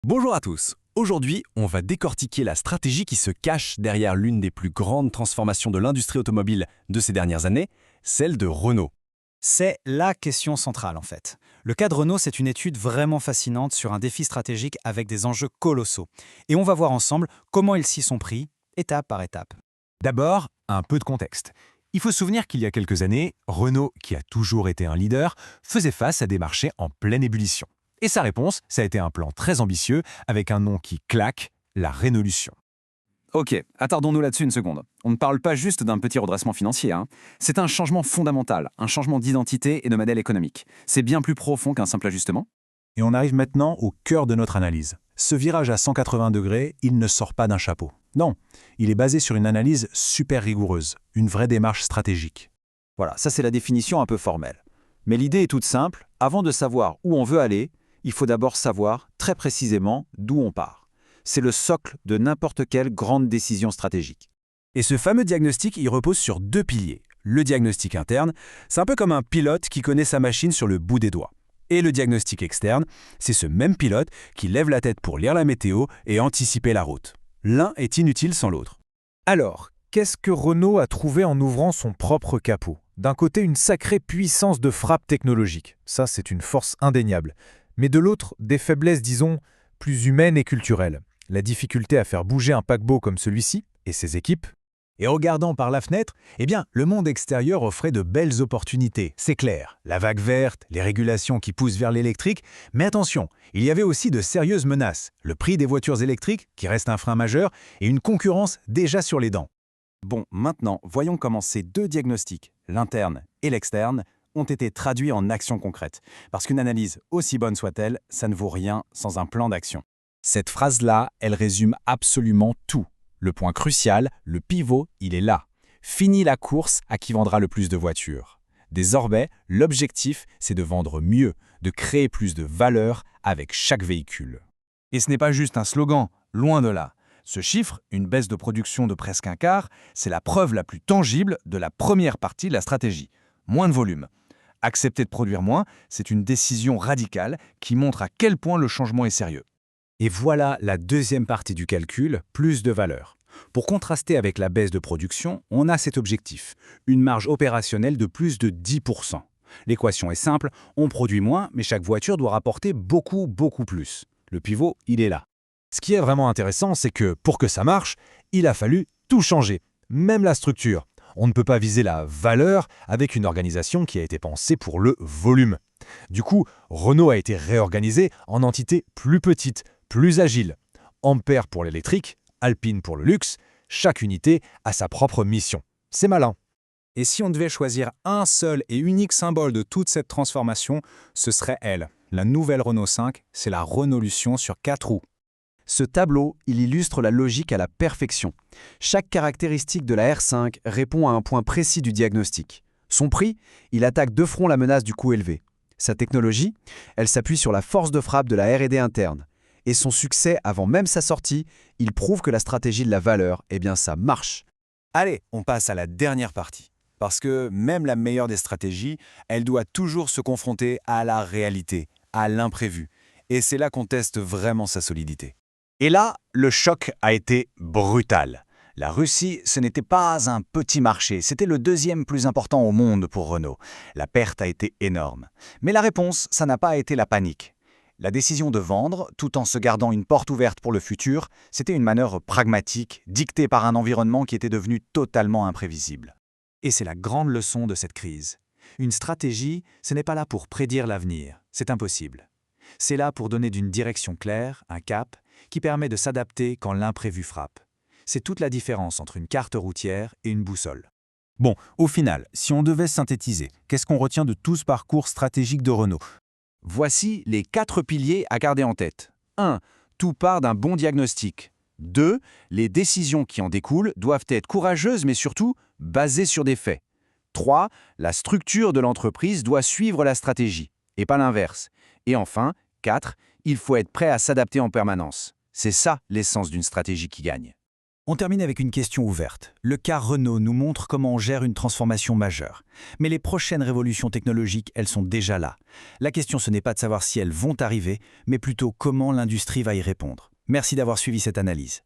Bonjour à tous. Aujourd'hui, on va décortiquer la stratégie qui se cache derrière l'une des plus grandes transformations de l'industrie automobile de ces dernières années, celle de Renault. C'est la question centrale en fait. Le cas de Renault, c'est une étude vraiment fascinante sur un défi stratégique avec des enjeux colossaux. Et on va voir ensemble comment ils s'y sont pris, étape par étape. D'abord, un peu de contexte. Il faut se souvenir qu'il y a quelques années, Renault, qui a toujours été un leader, faisait face à des marchés en pleine ébullition. Et sa réponse, ça a été un plan très ambitieux avec un nom qui claque, la Rénolution. Ok, attardons-nous là-dessus une seconde. On ne parle pas juste d'un petit redressement financier, hein. C'est un changement fondamental, un changement d'identité et de modèle économique. C'est bien plus profond qu'un simple ajustement. Et on arrive maintenant au cœur de notre analyse. Ce virage à 180 degrés, il ne sort pas d'un chapeau. Non, il est basé sur une analyse super rigoureuse, une vraie démarche stratégique. Voilà, ça c'est la définition un peu formelle. Mais l'idée est toute simple, avant de savoir où on veut aller, il faut d'abord savoir très précisément d'où on part. C'est le socle de n'importe quelle grande décision stratégique. Et ce fameux diagnostic, il repose sur deux piliers. Le diagnostic interne, c'est un peu comme un pilote qui connaît sa machine sur le bout des doigts. Et le diagnostic externe, c'est ce même pilote qui lève la tête pour lire la météo et anticiper la route. L'un est inutile sans l'autre. Alors, qu'est-ce que Renault a trouvé en ouvrant son propre capot? D'un côté, une sacrée puissance de frappe technologique. Ça, c'est une force indéniable. Mais de l'autre, des faiblesses, disons, plus humaines et culturelles. La difficulté à faire bouger un paquebot comme celui-ci, et ses équipes. Et regardant par la fenêtre, le monde extérieur offrait de belles opportunités, c'est clair. La vague verte, les régulations qui poussent vers l'électrique. Mais attention, il y avait aussi de sérieuses menaces. Le prix des voitures électriques, qui reste un frein majeur, et une concurrence déjà sur les dents. Bon, maintenant, voyons comment ces deux diagnostics, l'interne et l'externe, ont été traduits en actions concrètes. Parce qu'une analyse, aussi bonne soit-elle, ça ne vaut rien sans un plan d'action. Cette phrase-là, elle résume absolument tout. Le point crucial, le pivot, il est là. Fini la course à qui vendra le plus de voitures. Désormais, l'objectif, c'est de vendre mieux, de créer plus de valeur avec chaque véhicule. Et ce n'est pas juste un slogan, loin de là. Ce chiffre, une baisse de production de presque un quart, c'est la preuve la plus tangible de la première partie de la stratégie. Moins de volume. Accepter de produire moins, c'est une décision radicale qui montre à quel point le changement est sérieux. Et voilà la deuxième partie du calcul, plus de valeur. Pour contraster avec la baisse de production, on a cet objectif, une marge opérationnelle de plus de 10%. L'équation est simple, on produit moins, mais chaque voiture doit rapporter beaucoup plus. Le pivot, il est là. Ce qui est vraiment intéressant, c'est que pour que ça marche, il a fallu tout changer, même la structure. On ne peut pas viser la valeur avec une organisation qui a été pensée pour le volume. Du coup, Renault a été réorganisé en entités plus petites, plus agiles. Ampère pour l'électrique, Alpine pour le luxe, chaque unité a sa propre mission. C'est malin. Et si on devait choisir un seul et unique symbole de toute cette transformation, ce serait elle. La nouvelle Renault 5, c'est la Rénolution sur 4 roues. Ce tableau, il illustre la logique à la perfection. Chaque caractéristique de la R5 répond à un point précis du diagnostic. Son prix, il attaque de front la menace du coût élevé. Sa technologie, elle s'appuie sur la force de frappe de la R&D interne. Et son succès avant même sa sortie, il prouve que la stratégie de la valeur, ça marche. Allez, on passe à la dernière partie. Parce que même la meilleure des stratégies, elle doit toujours se confronter à la réalité, à l'imprévu. Et c'est là qu'on teste vraiment sa solidité. Et là, le choc a été brutal. La Russie, ce n'était pas un petit marché, c'était le deuxième plus important au monde pour Renault. La perte a été énorme. Mais la réponse, ça n'a pas été la panique. La décision de vendre, tout en se gardant une porte ouverte pour le futur, c'était une manœuvre pragmatique, dictée par un environnement qui était devenu totalement imprévisible. Et c'est la grande leçon de cette crise. Une stratégie, ce n'est pas là pour prédire l'avenir, c'est impossible. C'est là pour donner d'une direction claire, un cap, qui permet de s'adapter quand l'imprévu frappe. C'est toute la différence entre une carte routière et une boussole. Bon, au final, si on devait synthétiser, qu'est-ce qu'on retient de tout ce parcours stratégique de Renault? Voici les 4 piliers à garder en tête. 1. Tout part d'un bon diagnostic. 2. Les décisions qui en découlent doivent être courageuses mais surtout basées sur des faits. 3. La structure de l'entreprise doit suivre la stratégie, et pas l'inverse. Et enfin, 4. Il faut être prêt à s'adapter en permanence. C'est ça l'essence d'une stratégie qui gagne. On termine avec une question ouverte. Le cas Renault nous montre comment on gère une transformation majeure. Mais les prochaines révolutions technologiques, elles sont déjà là. La question, ce n'est pas de savoir si elles vont arriver, mais plutôt comment l'industrie va y répondre. Merci d'avoir suivi cette analyse.